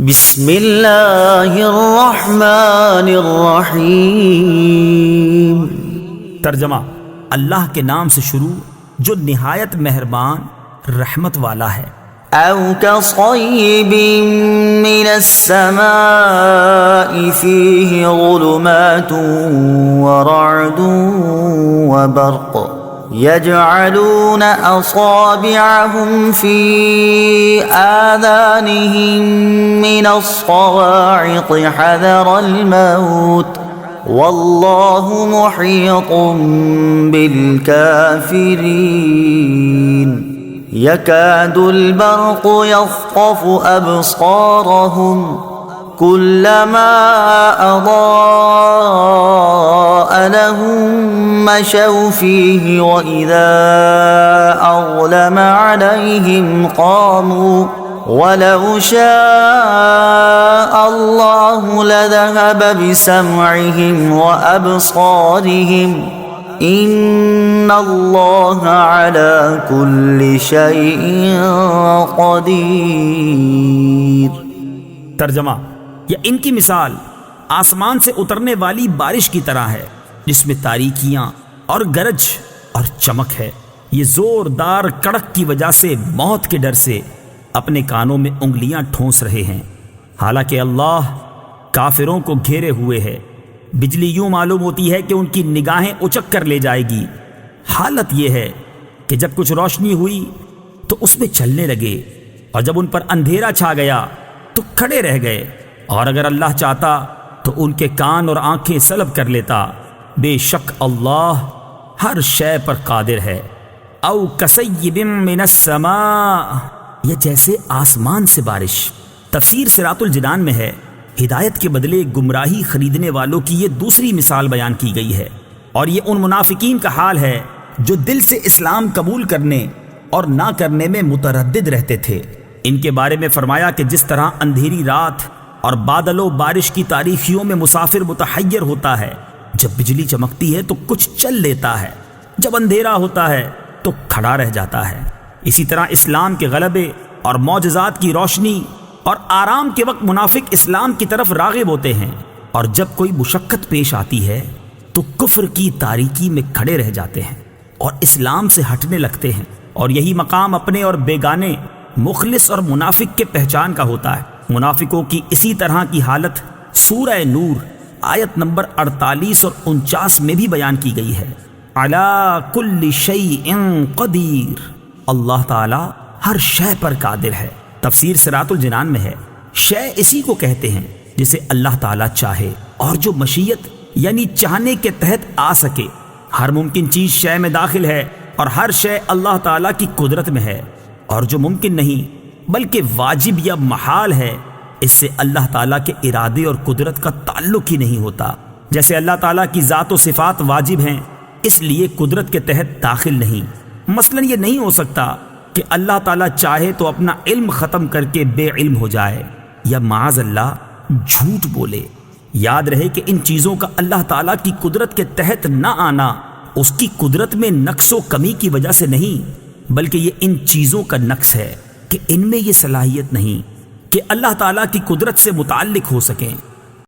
بسم اللہ الرحمن الرحیم۔ ترجمہ: اللہ کے نام سے شروع جو نہایت مہربان رحمت والا ہے۔ او كصيب من السماء فيه ظلمات ورعد وبرق يجعلون أصابعهم في آذانهم من الصواعق حذر الموت والله محيط بالكافرين يكاد البرق يخطف أبصارهم كلما أضاء لهم مشوا فيه وإذا أظلم عليهم قاموا ولو شاء الله لذهب بسمعهم وأبصارهم ان اللہ علی کل شیء قدیر۔ ترجمہ: یا ان کی مثال آسمان سے اترنے والی بارش کی طرح ہے جس میں تاریکیاں اور گرج اور چمک ہے۔ یہ زوردار کڑک کی وجہ سے موت کے ڈر سے اپنے کانوں میں انگلیاں ٹھونس رہے ہیں، حالانکہ اللہ کافروں کو گھیرے ہوئے ہے۔ بجلی یوں معلوم ہوتی ہے کہ ان کی نگاہیں اچک کر لے جائے گی۔ حالت یہ ہے کہ جب کچھ روشنی ہوئی تو اس میں چلنے لگے، اور جب ان پر اندھیرا چھا گیا تو کھڑے رہ گئے، اور اگر اللہ چاہتا تو ان کے کان اور آنکھیں سلب کر لیتا۔ بے شک اللہ ہر شے پر قادر ہے۔ او کصیب من السماء، یہ جیسے آسمان سے بارش۔ تفسیر صراط الجنان میں ہے، ہدایت کے بدلے گمراہی خریدنے والوں کی یہ دوسری مثال بیان کی گئی ہے، اور یہ ان منافقین کا حال ہے جو دل سے اسلام قبول کرنے اور نہ کرنے میں متردد رہتے تھے۔ ان کے بارے میں فرمایا کہ جس طرح اندھیری رات اور بادل و بارش کی تاریکیوں میں مسافر متحیر ہوتا ہے، جب بجلی چمکتی ہے تو کچھ چل لیتا ہے، جب اندھیرا ہوتا ہے تو کھڑا رہ جاتا ہے، اسی طرح اسلام کے غلبے اور معجزات کی روشنی اور آرام کے وقت منافق اسلام کی طرف راغب ہوتے ہیں، اور جب کوئی مشقت پیش آتی ہے تو کفر کی تاریکی میں کھڑے رہ جاتے ہیں اور اسلام سے ہٹنے لگتے ہیں۔ اور یہی مقام اپنے اور بیگانے، مخلص اور منافق کے پہچان کا ہوتا ہے۔ منافقوں کی اسی طرح کی حالت سورہ نور آیت نمبر 48 اور 49 میں بھی بیان کی گئی ہے۔ علی کل شیء قدیر، اللہ تعالی ہر شے پر قادر ہے۔ تفسیر صراط الجنان میں ہے، شے اسی کو کہتے ہیں جسے اللہ تعالیٰ چاہے اور جو مشیت یعنی چاہنے کے تحت آ سکے۔ ہر ممکن چیز شے میں داخل ہے، اور ہر شے اللہ تعالیٰ کی قدرت میں ہے، اور جو ممکن نہیں بلکہ واجب یا محال ہے اس سے اللہ تعالیٰ کے ارادے اور قدرت کا تعلق ہی نہیں ہوتا۔ جیسے اللہ تعالیٰ کی ذات و صفات واجب ہیں، اس لیے قدرت کے تحت داخل نہیں۔ مثلا یہ نہیں ہو سکتا کہ اللہ تعالیٰ چاہے تو اپنا علم ختم کر کے بے علم ہو جائے، یا معاذ اللہ جھوٹ بولے۔ یاد رہے کہ ان چیزوں کا اللہ تعالیٰ کی قدرت کے تحت نہ آنا اس کی قدرت میں نقص و کمی کی وجہ سے نہیں، بلکہ یہ ان چیزوں کا نقص ہے کہ ان میں یہ صلاحیت نہیں کہ اللہ تعالیٰ کی قدرت سے متعلق ہو سکیں۔